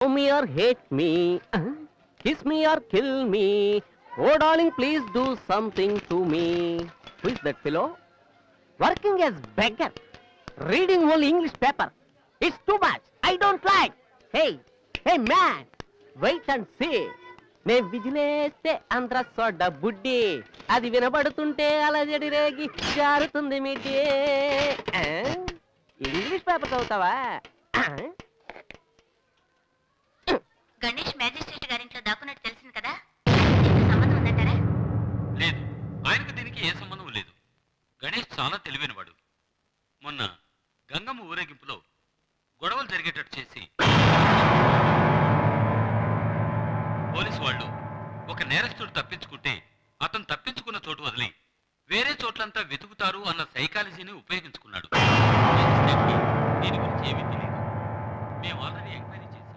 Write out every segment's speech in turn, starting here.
Love me or hate me, kiss me or kill me. Oh, darling, please do something to me. Who is that fellow? Working as beggar, reading only English paper. It's too much. I don't like. Hey, man, wait and see. నేను విజిలేస్తే Andhra soda బుడ్డి అది వినబడుతుంటే అలజడి రేగి జారుతుంది midi. English paper చదువుతావా? Ganesh magistrate గారింట్లో దాక్కున్నట్టు తెలిసింది కదా, దీనికి సంబంధం ఉందంటారా? లేదు, ఆయనకు దీనికి ఏ సంబంధం లేదు. గణేష్ చాలా తెలివైనవాడు. మొన్న గంగమ్మ ఊరేగింపులో గొడవలు జరిగేటట్టు చేసి పోలీసు వాళ్ళు ఒక నేరస్తుడు తప్పించుకుంటే అతను తప్పించుకున్న చోటు వదిలి వేరే చోట్లంతా వెతుకుతారు అన్న సైకాలజీని ఉపయోగించుకున్నాడు. దీని గురించి ఏమీ తెలియదు. మేము ఆల్రెడీ ఎంక్వైరీ చేశాం.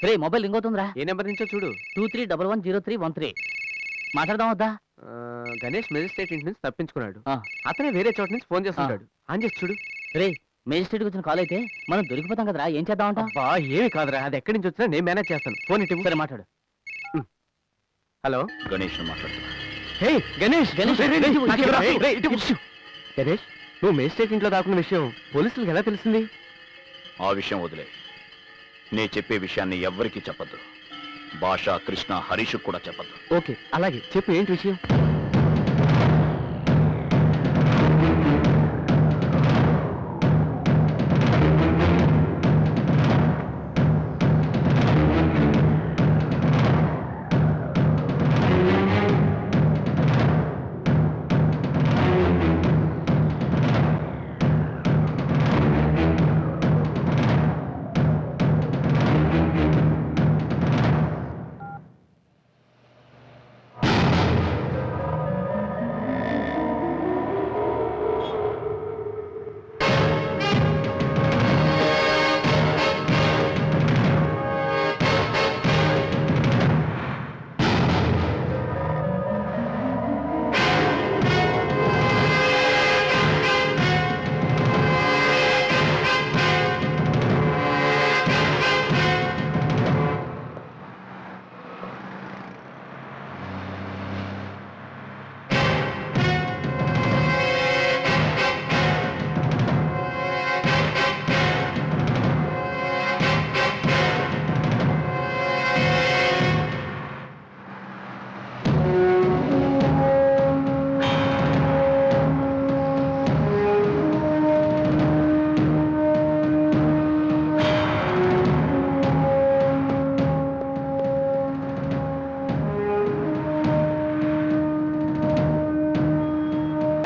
రే మొబైల్ రింగ్ అవుతుందిరా. ఏ నెంబర్ నుంచో చూడు. 23110313. మాట్లాడదాం వద్దా? గణేష్ మెజిస్ట్రేట్ ఇంటి నుంచి తప్పించుకున్నాడు. అతనే వేరే చోట నుంచి ఫోన్ చేస్తున్నాడు. ఆన్ చేసి చూడు. రే మెజిస్ట్రేట్ వచ్చిన కాల్ అయితే మనం దొరికిపోతాం కదరా, ఏం చేద్దాం అంట? ఏమి కాదురా, అది ఎక్కడి నుంచి వచ్చినా నేను మేనేజ్ చేస్తాను. ఫోన్ ఇటు. సరే మాట్లాడు. హలో, గణేష్ మాట్లాడుతున్నా. హే గణేష్, గణేష్ నువ్వు మేజిస్ట్రేట్ ఇంట్లో దాక్కున్న విషయం పోలీసులకు ఎలా తెలిసింది? ఆ విషయం వదిలే. నే చెప్పే విషయాన్ని ఎవ్వరికీ చెప్పద్దు. భాష, కృష్ణ, హరీష్ కూడా చెప్పద్దు. ఓకే, అలాగే చెప్పు. ఏంటి విషయం?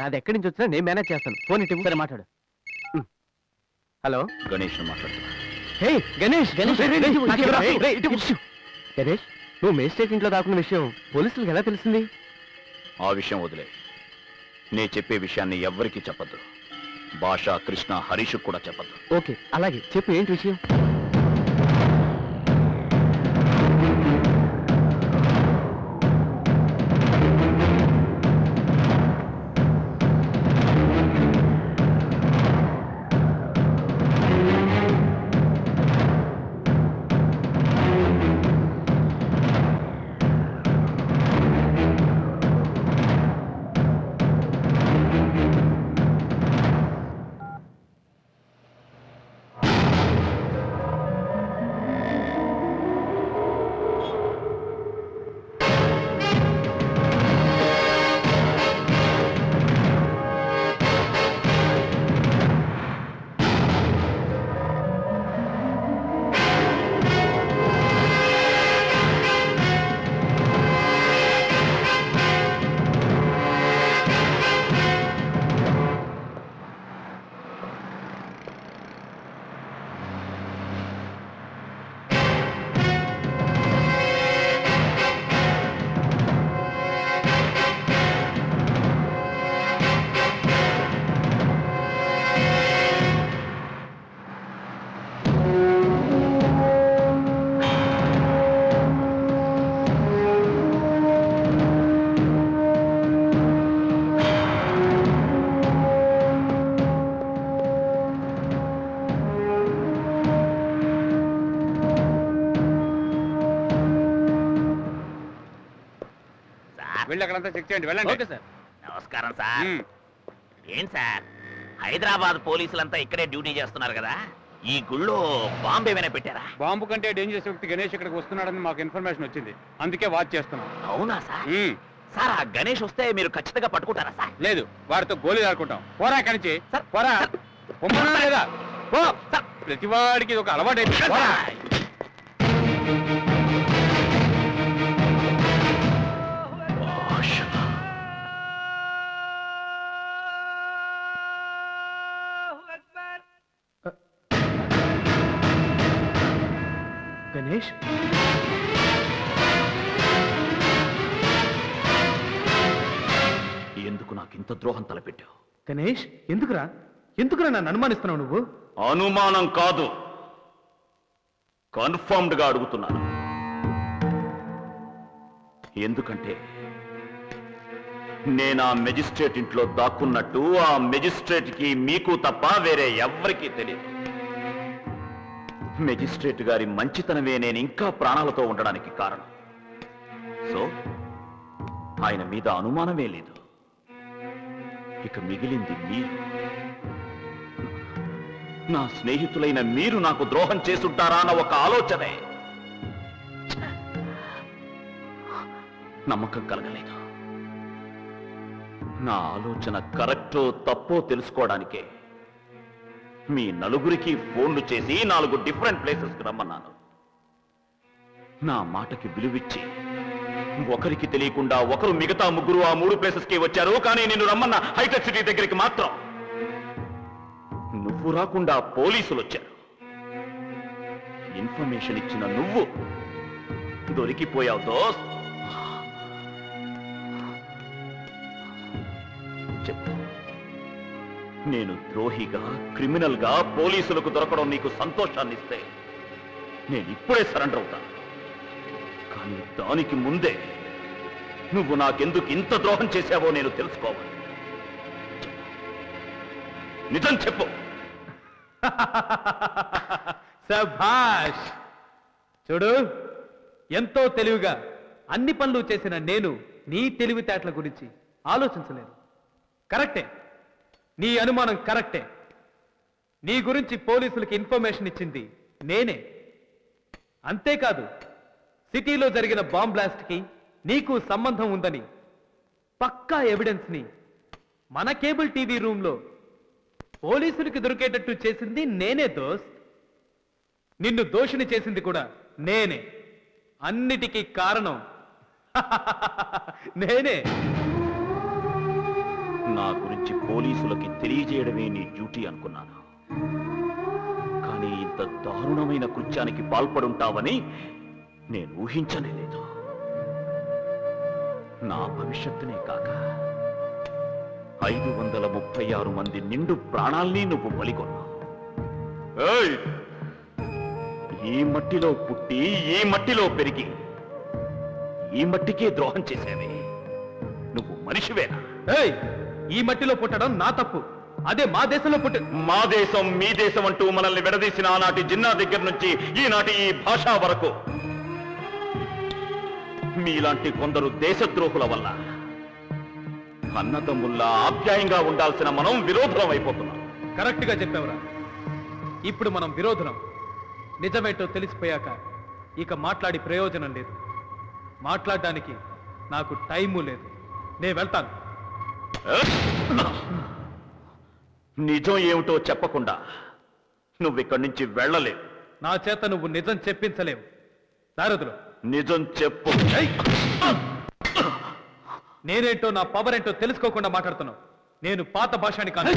అది ఎక్కడి నుంచి వచ్చినా నేను మేనేజ్ చేస్తాను. ఫోన్ ఇటు. సరే మాట్లాడు. హలో, గణేష్ మాట్లాడుతున్నా. హే గణేష్, గణేష్ నువ్వు మేజిస్ట్రేట్ ఇంట్లో దాక్కున్న విషయం పోలీసులకు ఎలా తెలిసింది? ఆ విషయం వదిలే. నే చెప్పే విషయాన్ని ఎవ్వరికీ చెప్పద్దు. భాష, కృష్ణ, హరీష్ కూడా చెప్పద్దు. ఓకే, అలాగే చెప్పు. ఏంటి విషయం? వెళ్ళి అక్కడంతా చెక్ చేయండి. వెళ్ళండి. Okay sir. నమస్కారం సార్. ఏం సార్, హైదరాబాద్ పోలీసులంతా ఇక్కడే డ్యూటీ చేస్తున్నారు కదా, ఈ గుళ్ళో బాంబు ఏమైనా పెట్టారా? బాంబు కంటే డేంజరస్ వ్యక్తి గణేష్ ఇక్కడికి వస్తున్నాడని మాకు ఇన్ఫర్మేషన్ వచ్చింది, అందుకే వాచ్ చేస్తున్నాం. అవునా సార్? సార్, ఆ గణేష్ వస్తే మీరు ఖచ్చితంగా పట్టుకుంటారా సార్? లేదు, వాడితో గోళీలు ఆడుకుంటాం. పోరా ఇక్కడి నుంచి. పోరా. పొమ్మనా లేదా? పో. ప్రతివాడికి ఇది ఒక అలవాటు అయిపోయింది. పోరా. గణేష్, ఎందుకు నాకు ఇంత ద్రోహం తలపెట్టావు? గణేష్, ఎందుకురా నన్ను అనుమానిస్తున్నావు నువ్వు? అనుమానం కాదు, కన్ఫర్మ్డ్ గా అడుగుతున్నాను. ఎందుకంటే నేను ఆ మెజిస్ట్రేట్ ఇంట్లో దాక్కున్నట్టు ఆ మెజిస్ట్రేట్ కి మీకు తప్ప వేరే ఎవ్వరికీ తెలియదు. మెజిస్ట్రేట్ గారి మంచితనమే నేను ఇంకా ప్రాణాలతో ఉండడానికి కారణం. సో ఆయన మీద అనుమానమే లేదు. ఇక మిగిలింది మీరు. నా స్నేహితులైన మీరు నాకు ద్రోహం చేసుంటారా అన్న ఒక ఆలోచనే నమ్మకం కలగలేదు. నా ఆలోచన కరెక్టో తప్పో తెలుసుకోవడానికే మీ నలుగురికి ఫోన్లు చేసి 4 డిఫరెంట్ ప్లేసెస్కి రమ్మన్నాను. నా మాటకి విలువిచ్చి ఒకరికి తెలియకుండా ఒకరు మిగతా ముగ్గురు ఆ 3 ప్లేసెస్కి వచ్చారు. కానీ నేను రమ్మన్న హైటెక్ సిటీ దగ్గరికి మాత్రం నువ్వు రాకుండా పోలీసులు వచ్చారు. ఇన్ఫర్మేషన్ ఇచ్చిన నువ్వు దొరికిపోయావు దోస్త్. చెప్పు, నేను ద్రోహిగా, క్రిమినల్ గా పోలీసులకు దొరకడం నీకు సంతోషాన్ని ఇస్తే నేను ఇప్పుడే సరెండర్ అవుతాను. కానీ దానికి ముందే నువ్వు నాకెందుకు ఇంత ద్రోహం చేశావో నేను తెలుసుకోవాలి. నిజం చెప్పు. సభాష్. చూడు, ఎంతో తెలివిగా అన్ని పనులు చేసిన నేను నీ తెలివితేటల గురించి ఆలోచించలేదు. కరెక్టే, నీ అనుమానం కరెక్టే. నీ గురించి పోలీసులకి ఇన్ఫర్మేషన్ ఇచ్చింది నేనే. అంతేకాదు, సిటీలో జరిగిన బాంబ్ బ్లాస్ట్కి నీకు సంబంధం ఉందని పక్కా ఎవిడెన్స్ ని మన కేబుల్ టీవీ రూమ్లో పోలీసులకి దొరికేటట్టు చేసింది నేనే దోస్త్. నిన్ను దోషిని చేసింది కూడా నేనే. అన్నిటికీ కారణం నేనే. నా గురించి పోలీసులకి తెలియజేయడమే నీ డ్యూటీ అనుకున్నాను. కానీ ఇంత దారుణమైన కృత్యానికి పాల్పడుంటావని నేను ఊహించనే లేదు. నా భవిష్యత్తునే కాక 536 మంది నిండు ప్రాణాల్ని నువ్వు బలికొన్నావు. ఏయ్! ఈ మట్టిలో పుట్టి, ఈ మట్టిలో పెరిగి, ఈ మట్టికే ద్రోహం చేసేవే. నువ్వు మనిషివేనా? ఏయ్, ఈ మట్టిలో పుట్టడం నా తప్పు. అదే మా దేశంలో పుట్టి మా దేశం, మీ దేశం అంటూ మనల్ని విడదీసిన ఆనాటి జిన్నా దగ్గర నుంచి ఈనాటి ఈ భాష వరకు మీలాంటి కొందరు దేశద్రోహుల వల్ల అన్నదమ్ముల్లా ఆప్యాయంగా ఉండాల్సిన మనం విరోధులం అయిపోతున్నాం. కరెక్ట్ గా చెప్పావురా. ఇప్పుడు మనం విరోధులం. నిజమేంటో తెలిసిపోయాక ఇక మాట్లాడి ప్రయోజనం లేదు. మాట్లాడడానికి నాకు టైము లేదు. నేను వెళ్తాను. నిజం ఏమిటో చెప్పకుండా నువ్విక్కడి నుంచి వెళ్ళలేవు. నా చేత నువ్వు నిజం చెప్పించలేవు. నారదులు, నిజం చెప్పు. నేనేంటో, నా పవర్ ఏంటో తెలుసుకోకుండా మాట్లాడుతున్నావు. నేను పాత భాషని కాదు.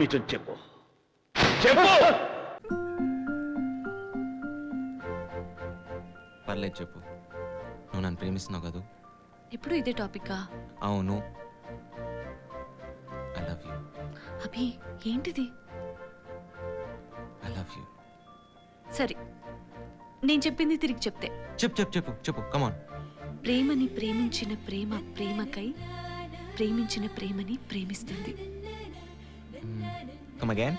నిజం చెప్పు చెప్పు. పర్లేదు చెప్పు. నువ్వు నన్ను ప్రేమిస్తున్నావు కదా? ఎప్పుడు ఇదే టాపిక్కా? అవును. I love you. అభి ఏంటిది? I love you. సరే నేను చెప్పింది తిరిగి చెప్తే. చెప్పు చెప్పు చెప్పు చెప్పు. కమాన్. ప్రేమని ప్రేమించిన ప్రేమ ప్రేమకై ప్రేమించిన ప్రేమని ప్రేమిస్తుంది. Come again.